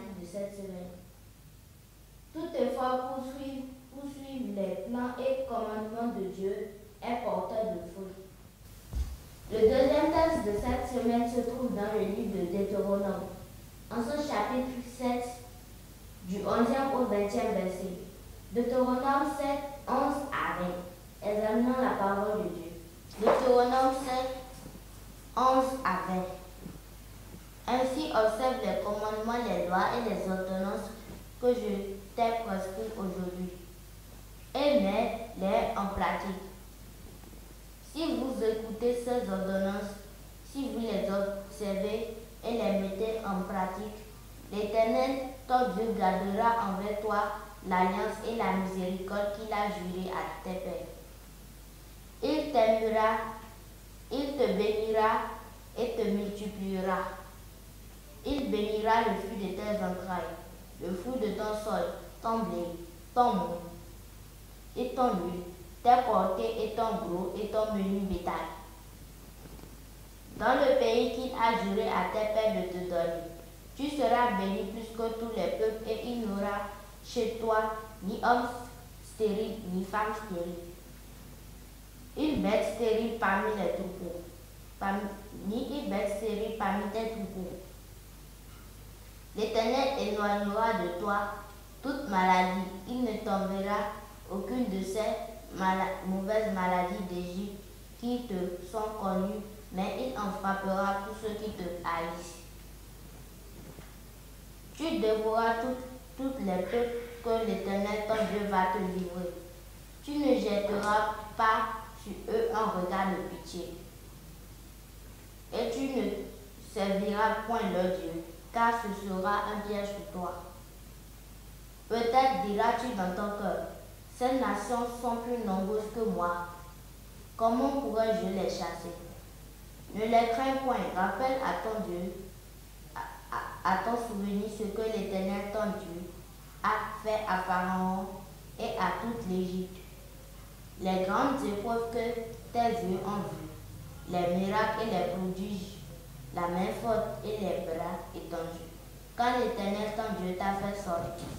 thématique de cette semaine. Toutefois, poursuivre les plans et commandements de Dieu est porteur de fruits. Le deuxième texte de cette semaine se trouve dans le livre de Deutéronome, en son chapitre 7, du 11e au 20e verset. Deutéronome 7, 11 à 20. Examinons la parole de Dieu. Deutéronome 7, 11 à 20. Ainsi observe les commandements, les lois et les ordonnances que je t'ai prescrits aujourd'hui, et mets-les en pratique. Si vous écoutez ces ordonnances, si vous les observez et les mettez en pratique, l'Éternel, ton Dieu, gardera envers toi l'alliance et la miséricorde qu'il a jurée à tes pères. Il t'aimera, il te bénira et te multipliera. Il bénira le fruit de tes entrailles, le fruit de ton sol, ton blé, ton mou et ton huile, tes portées et ton gros et ton menu bétail. Dans le pays qu'il a juré à tes pères de te donner, tu seras béni plus que tous les peuples et il n'y aura chez toi ni homme stérile ni femme stérile. Une bête stérile parmi les troupeaux, ni une bête stérile parmi tes troupeaux. L'Éternel éloignera de toi toute maladie. Il ne t'enverra aucune de ces mauvaises maladies d'Égypte qui te sont connues, mais il en frappera tous ceux qui te haïssent. Tu dévoreras toutes les peuples que l'Éternel ton Dieu va te livrer. Tu ne jetteras pas sur eux un regard de pitié. Et tu ne serviras point leur Dieu, car ce sera un piège pour toi. Peut-être diras-tu dans ton cœur, ces nations sont plus nombreuses que moi. Comment pourrais-je les chasser? Ne les crains point, rappelle à ton Dieu, à ton souvenir ce que l'Éternel ton Dieu a fait à Pharaon et à toute l'Égypte. Les grandes épreuves que tes yeux ont vues, les miracles et les prodiges, la main forte et les bras étendus, quand l'Éternel ton Dieu t'a fait sortir.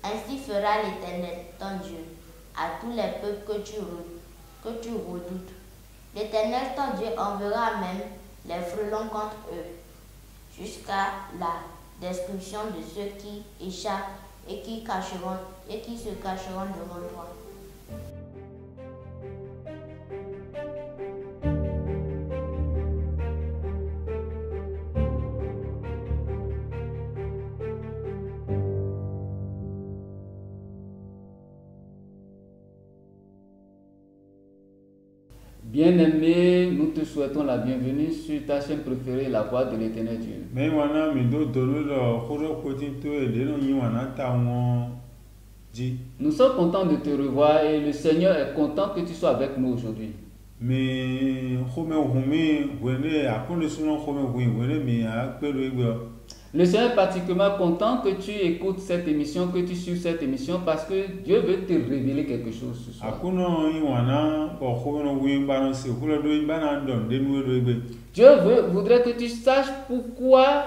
Ainsi fera l'Éternel ton Dieu à tous les peuples que tu redoutes. L'Éternel ton Dieu enverra même les frelons contre eux, jusqu'à la destruction de ceux qui échappent et qui se cacheront devant toi. Bien-aimé, nous te souhaitons la bienvenue sur ta chaîne préférée, La Voix de l'Éternel Dieu. Nous sommes contents de te revoir et le Seigneur est content que tu sois avec nous aujourd'hui. Le Seigneur est particulièrement content que tu écoutes cette émission, que tu suives cette émission parce que Dieu veut te révéler quelque chose ce soir. Dieu voudrait que tu saches pourquoi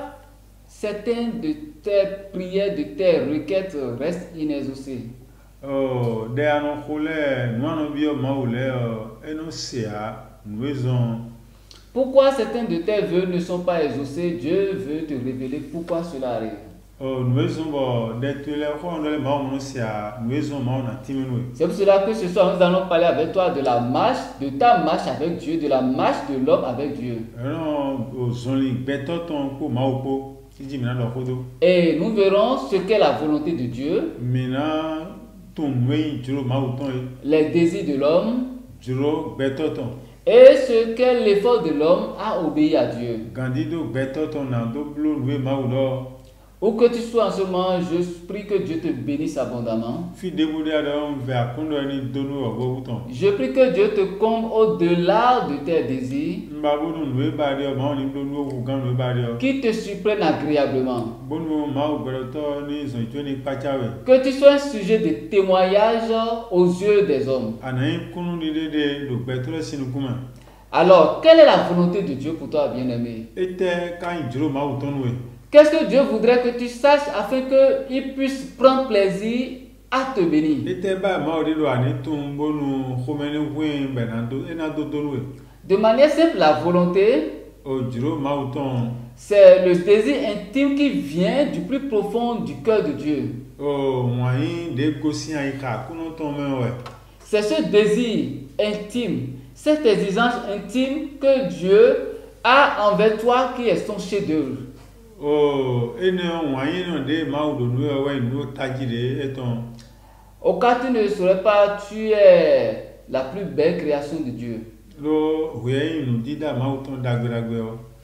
certaines de tes prières, de tes requêtes restent inexaucées. Pourquoi certains de tes vœux ne sont pas exaucés? Dieu veut te révéler pourquoi cela arrive. C'est pour cela que ce soir nous allons parler avec toi de la marche, de ta marche avec Dieu, de la marche de l'homme avec Dieu. Et nous verrons ce qu'est la volonté de Dieu, les désirs de l'homme, et ce qu'est l'effort de l'homme à obéir à Dieu. Où que tu sois en ce moment, je prie que Dieu te bénisse abondamment. Je prie que Dieu te comble au-delà de tes désirs, qui te surprennent agréablement. Que tu sois un sujet de témoignage aux yeux des hommes. Alors, quelle est la volonté de Dieu pour toi, bien-aimé? Qu'est-ce que Dieu voudrait que tu saches afin qu'il puisse prendre plaisir à te bénir? De manière simple, la volonté, c'est le désir intime qui vient du plus profond du cœur de Dieu. C'est ce désir intime, cette exigence intime que Dieu a envers toi qui est son chef-d'œuvre. Au cas où tu ne saurais pas, tu es la plus belle création de Dieu.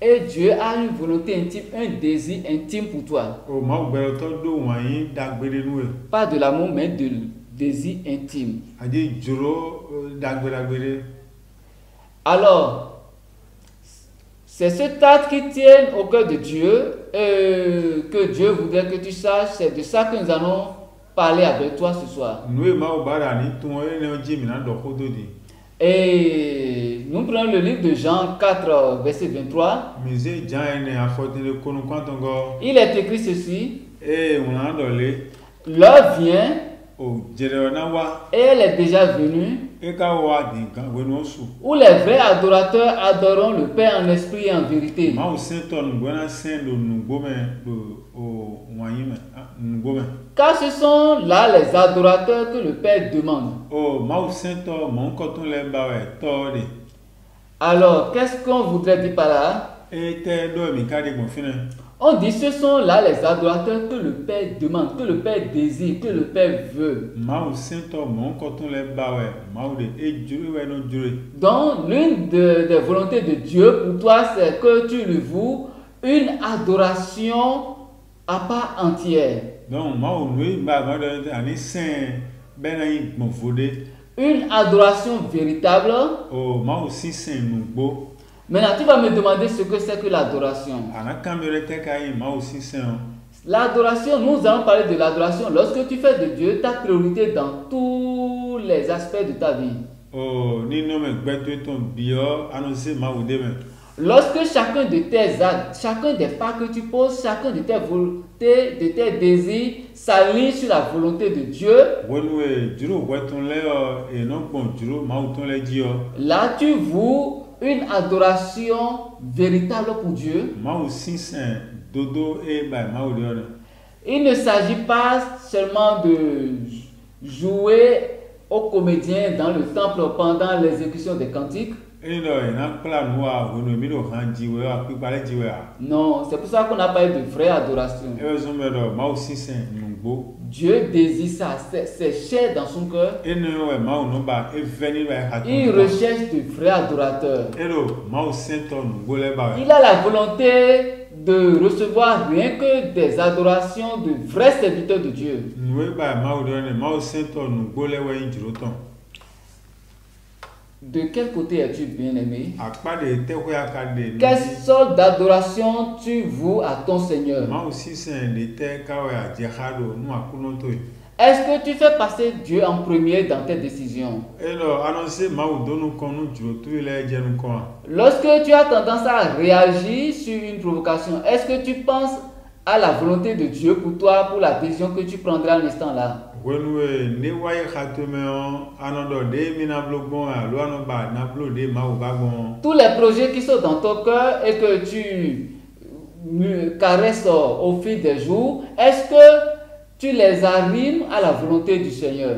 Et Dieu a une volonté intime, un désir intime pour toi. Pas de l'amour, mais de désir intime. Alors, c'est ce acte qui tient au cœur de Dieu que Dieu voudrait que tu saches. C'est de ça que nous allons parler avec toi ce soir. Et nous prenons le livre de Jean 4, verset 23. Il est écrit ceci. L'heure vient et elle est déjà venue où les vrais adorateurs adoreront le Père en esprit et en vérité. Car ce sont là les adorateurs que le Père demande. Alors, qu'est-ce qu'on voudrait dire par là? On dit ce sont là les adorateurs que le Père demande, que le Père désire, que le Père veut. Donc, l'une des volontés de Dieu pour toi, c'est que tu lui voues une adoration à part entière. Une adoration véritable. Maintenant, tu vas me demander ce que c'est que l'adoration. L'adoration, nous allons parler de l'adoration. Lorsque tu fais de Dieu ta priorité dans tous les aspects de ta vie. Lorsque chacun de tes actes, chacun des pas que tu poses, chacun de tes volontés, de tes désirs s'aligne sur la volonté de Dieu, là tu voues une adoration véritable pour Dieu. Il ne s'agit pas seulement de jouer aux comédiens dans le temple pendant l'exécution des cantiques. Non, c'est pour ça qu'on a parlé de vraie adoration. Dieu désire ça, c'est cher dans son cœur. Il recherche de vrais adorateurs. Il a la volonté de recevoir rien que des adorations de vrais serviteurs de Dieu. De quel côté es-tu bien-aimé? Quelle sorte d'adoration tu voues à ton Seigneur? Est-ce que tu fais passer Dieu en premier dans tes décisions? Lorsque tu as tendance à réagir sur une provocation, est-ce que tu penses à la volonté de Dieu pour toi, pour la décision que tu prendras à l'instant là? Tous les projets qui sont dans ton cœur et que tu caresses au fil des jours, est-ce que tu les arrimes à la volonté du Seigneur?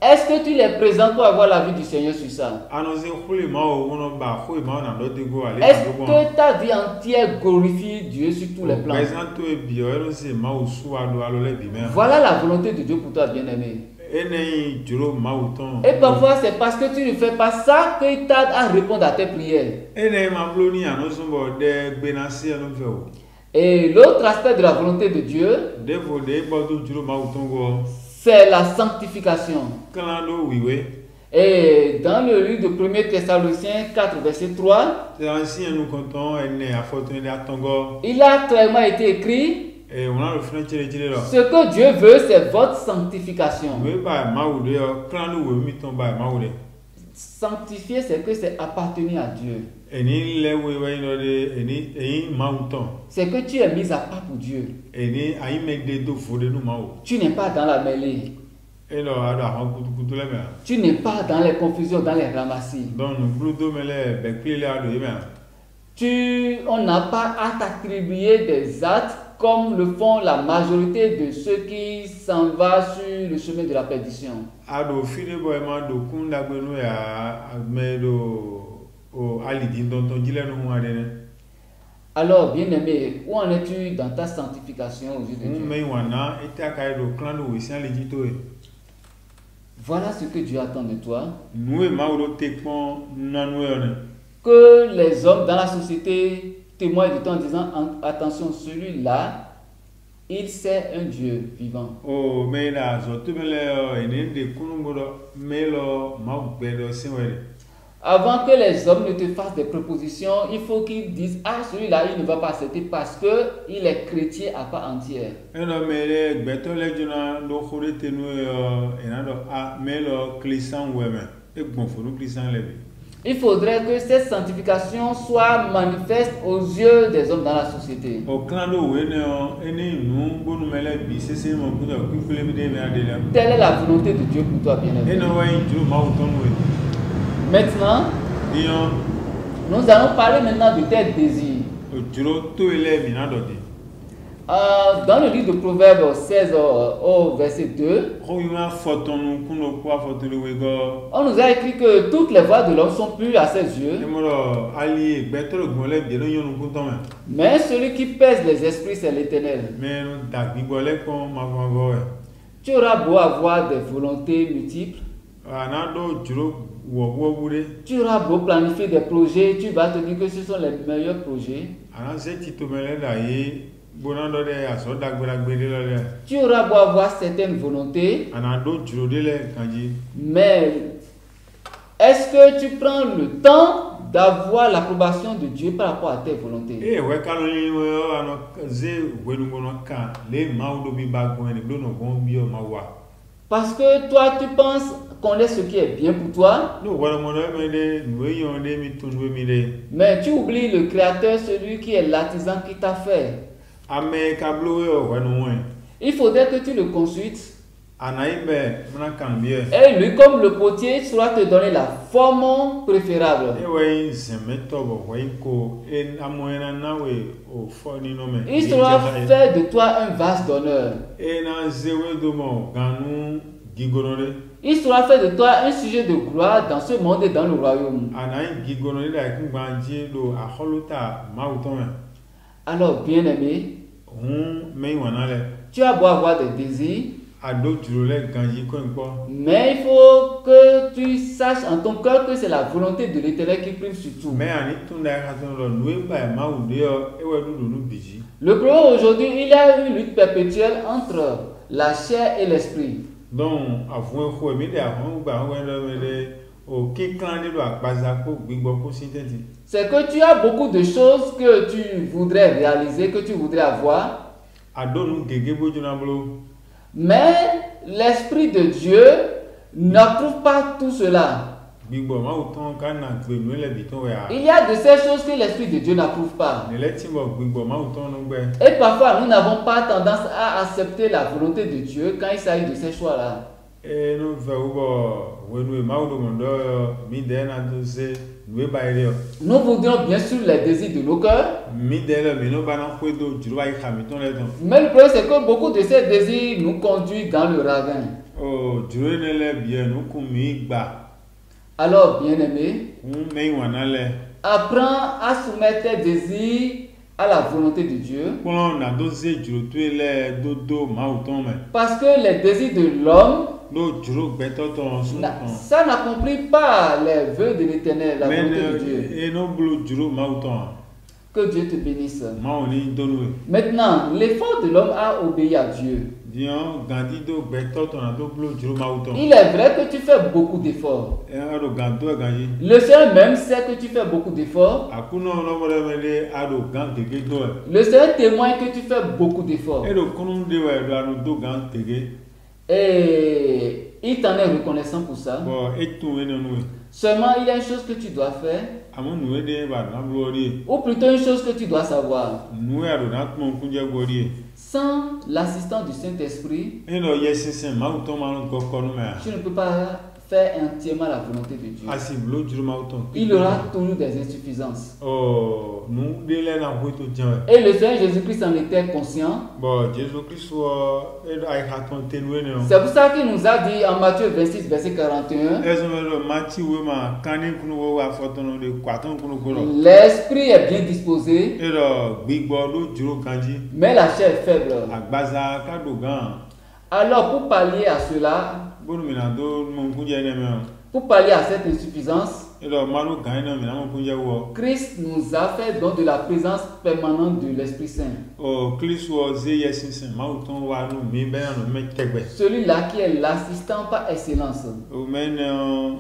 Est-ce que tu les présentes pour avoir la vie du Seigneur sur ça? Est-ce que ta vie entière glorifie Dieu sur tous les plans? Voilà la volonté de Dieu pour toi, bien-aimé. Et parfois c'est parce que tu ne fais pas ça qu'il tarde à répondre à tes prières. Et l'autre aspect de la volonté de Dieu, c'est la sanctification. Et dans le livre de 1 Thessaloniciens 4, verset 3, il a clairement été écrit: ce que Dieu veut, c'est votre sanctification. sanctifier, c'est que c'est appartenir à Dieu. C'est que tu es mis à part pour Dieu. Tu n'es pas dans la mêlée. Tu n'es pas dans les confusions, dans les ramassis. On n'a pas à t'attribuer des actes comme le font la majorité de ceux qui s'en vont sur le chemin de la perdition. Alors, bien-aimé, où en es-tu dans ta sanctification aux yeux de Dieu? Voilà ce que Dieu attend de toi. Que les hommes dans la société témoignent de toi en disant attention, celui-là, il sait un Dieu vivant. Avant que les hommes ne te fassent des propositions, il faut qu'ils disent ah, celui-là, il ne va pas accepter parce qu'il est chrétien à part entière. Il faudrait que cette sanctification soit manifeste aux yeux des hommes dans la société. Telle est la volonté de Dieu pour toi, bien-aimé. Maintenant, nous allons parler maintenant de tes désirs. Dans le livre de Proverbes 16 au verset 2, on nous a écrit que toutes les voies de l'homme sont pures à ses yeux. Mais celui qui pèse les esprits, c'est l'Éternel. Tu auras beau avoir des volontés multiples. Tu auras beau planifier des projets, tu vas te dire que ce sont les meilleurs projets. Tu auras beau avoir certaines volontés, mais est-ce que tu prends le temps d'avoir l'approbation de Dieu par rapport à tes volontés? Parce que toi, tu penses connaître ce qui est bien pour toi, mais tu oublies le Créateur, celui qui est l'artisan qui t'a fait. Il faudrait que tu le consultes. Et lui, comme le potier, saura te donner la forme préférable. Il saura faire de toi un vase d'honneur. Il saura faire de toi un sujet de gloire dans ce monde et dans le royaume. Alors, bien-aimé, tu as beau avoir des désirs, mais il faut que tu saches en ton cœur que c'est la volonté de l'Éternel qui prime sur tout. Le problème aujourd'hui, il y a une lutte perpétuelle entre la chair et l'esprit. C'est que tu as beaucoup de choses que tu voudrais réaliser, que tu voudrais avoir. Mais l'Esprit de Dieu n'approuve pas tout cela. Il y a de ces choses que l'Esprit de Dieu n'approuve pas. Et parfois, nous n'avons pas tendance à accepter la volonté de Dieu quand il s'agit de ces choix-là. Nous voudrions bien sûr les désirs de nos cœurs. Mais le problème, c'est que beaucoup de ces désirs nous conduisent dans le ravin. Alors, bien-aimé, apprends à soumettre tes désirs à la volonté de Dieu. Parce que les désirs de l'homme, ça n'accomplit pas les vœux de l'Éternel, la volonté de Dieu. Que Dieu te bénisse. Maintenant, l'effort de l'homme a obéi à Dieu. Il est vrai que tu fais beaucoup d'efforts. Le Seigneur même sait que tu fais beaucoup d'efforts. Le Seigneur témoigne que tu fais beaucoup d'efforts. Et il t'en est reconnaissant pour ça. Seulement, il y a une chose que tu dois faire, Amo nous aider ba na blorie. ou plutôt une chose que tu dois savoir. Nous ya do na ton kunje glorie. Sans l'assistance du Saint-Esprit, E no yesinsen ma uton ma ko ko no me. tu ne peux pas faire entièrement la volonté de Dieu. Asi blo juru ma uton. Il y aura toujours des insuffisances. Oh, nous de le na ho to jan. Et le Seigneur Jésus-Christ en était conscient. Bon, Jésus Christ wo e ai ha ton tenwe ne. C'est pour ça qu'il nous a dit en Matthieu 26, verset 41, Ezo me lo mati we ma kanin kunu wo wa fotono de kwaton kunu ko lo. l'esprit est bien disposé, E lo gbigbo lo juru kanji. mais la chair est faible. Agbaza ka do gan. Alors, pour pallier à cela, Bonu mi na do mo kunje ne me. pour pallier à cette insuffisance, E lo malu gan ne mi na mo kunje wo. Christ nous a fait don de la présence permanente de l'Esprit Saint. Oh, Christ wo ze yesinsen ma uton wa no mi be no me tegbe. Celui-là qui est l'assistant par excellence. O men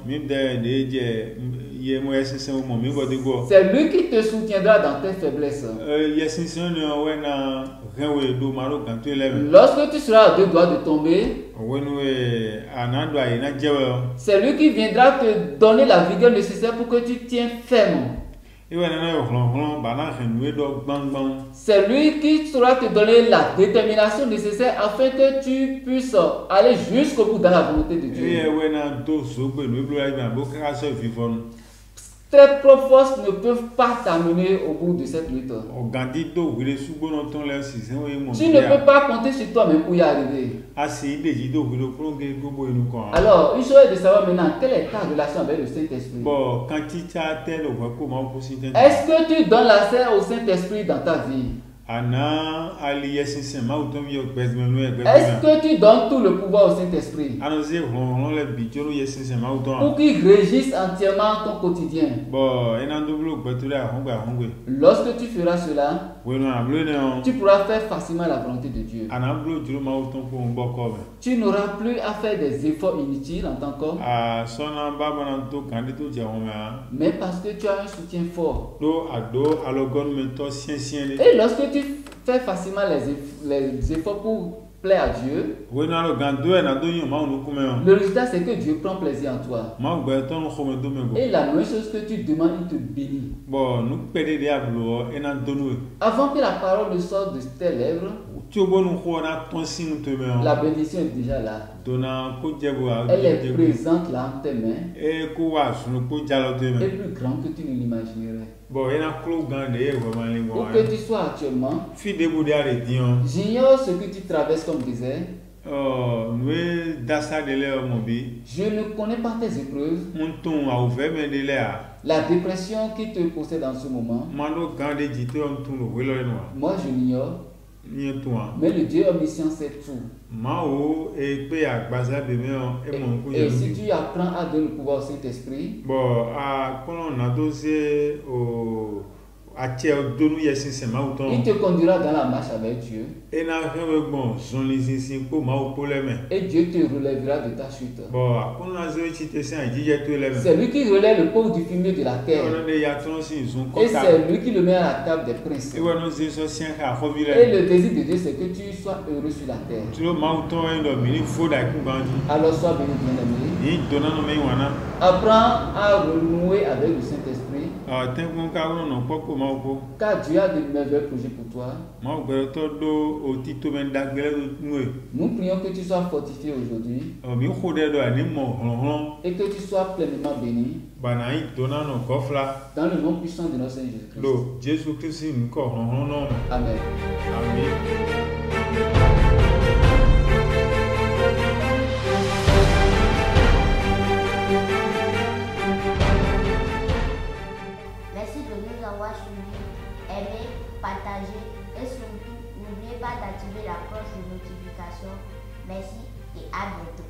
mi de je ye mo yesinsen mo mi go de go. C'est lui qui te soutiendra dans tes faiblesses. Yesinsen no we na renwe do maro kan to eleme. Lorsque tu seras à deux doigts de tomber, Wenu anando ayi na jewe. c'est lui qui viendra te donner la vigueur nécessaire pour que tu tiens ferme. Iwe na yo hlon ba na renwe do gbangban. C'est lui qui saura te donner la détermination nécessaire afin que tu puisses aller jusqu'au bout dans la volonté de Dieu. We na do so gbe no blo ayi ba bo ka so vivon. Tes propres forces ne peuvent pas t'amener au bout de cette lutte. O gandi do wile sugbo no ton le si se we mo. Tu ne peux pas compter sur toi-même pour y arriver. Asi deji do wile prongé gobo inu kan. Alors, une chose est de savoir maintenant quelle est ta relation avec le Saint-Esprit. Bon, quand tu as tel ou quoi comment possible. Est-ce que tu donnes l'accès au Saint-Esprit dans ta vie? Ana ali yesinsen ma uton yo gbezmen no egbe. Est-ce que tu donnes tout le pouvoir au Saint-Esprit Anoze hlon le bijoro yesinsen ma uton. pour qu'il régisse entièrement ton quotidien? Bon, ena doblo gbetule ahongwe. Lorsque tu feras cela, We no ablo ne on. tu pourras faire facilement la volonté de Dieu. Ana blo juro ma uton ko mboko me. Tu n'auras plus à faire des efforts inutiles en tant qu'homme, Ah, sona baba na to kandito je on me. mais parce que tu as un soutien fort. Do ado alogon me to sien le. Et lorsque tu fais facilement les efforts pour plaire à Dieu, We no alo gando e na do yin ma onu kume on. le résultat c'est que Dieu prend plaisir en toi. Ma gbe ton ko me do me go. Et la même chose que tu demandes, il te bénit. Bon, nous pede de ablo ena donu. Avant que la parole ne sorte de tes lèvres, Ti o bonu ko na ton sin te me on. la bénédiction est déjà là. Dona ko jebo a. Elle est présente là en tes mains E ko wa sunu ko jalo te et me. plus grande que tu ne l'imaginerais. Bon, ena klo gande e vraiment le Où go. que tu sois actuellement, Fi de bu de ale dion. j'ignore ce que tu traverses comme désert. Oh, nous dasa de le mo bi. Je ne connais pas tes épreuves, Un ton a ouvert me de le a. la dépression qui te possède en ce moment. Mando gande jite on ton lo welo no. Moi, je l'ignore, Ni ton. mais le Dieu omniscient sait tout. Ma o e pe agbaza be me on e mo ko Et je. si tu apprends à donner le pouvoir au Saint-Esprit, Bon, a kono na doze o a che o donu yesinsen ma il uton. te conduira dans la marche avec Dieu E na hewe bon, zon li sinsin ko ma o poleme. et Dieu te relèvera de ta chute. Bon, a kono na zo chite sen a jije to eleme. C'est lui qui relève le pauvre du fumier de la terre. On de ya ton sin zon ko Et ta. c'est lui qui le met à la table des princes. E wa no ze so sien ka ho bi Et le. le désir de Dieu, c'est que tu sois heureux sur la terre. Tu lo ma uton en do mi ni fo da ku ganji. Alors sois béni, bien-aimé. Ni dona no me wana. Apprends à renouer avec le Saint-Esprit, Ten kun ka wono no popo ma opo. car Dieu a de merveilleux projets pour toi. Ma o gbere to do o ti to men dagbele do nwe. Nous prions que tu sois fortifié aujourd'hui O mi ko de do ani mo hlon et que tu sois pleinement béni bana yi dona no kofla. dans le nom puissant de notre Seigneur Jésus-Christ. Lo Jesu Christ ni ko hlon no. Amen. Amen. Merci de nous avoir suivis. Aimez, partagez et surtout, n'oubliez pas d'activer la cloche de notification. Merci et à bientôt.